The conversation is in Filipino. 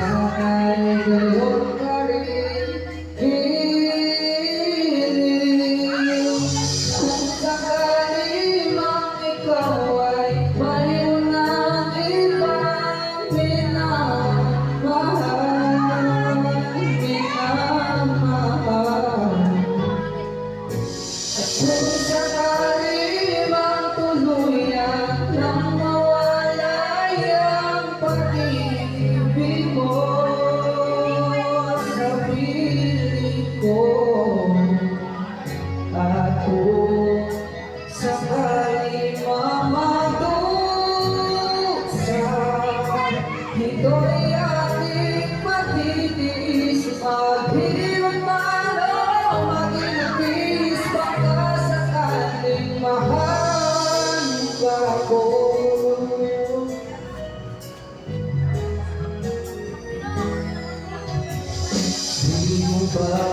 sana'y gayon ka rin hiling. Kung sakali mang ikaw ay baliw ng ibang minamahal, at kung sakali mang tuluyan nang mawalay ang pag-ibig mo sa piling ko, at kung sakali mamadusan, ito'y ating matitiis, maghirap man o maginapis, baka sakaling mahal pa ako. Di mo ba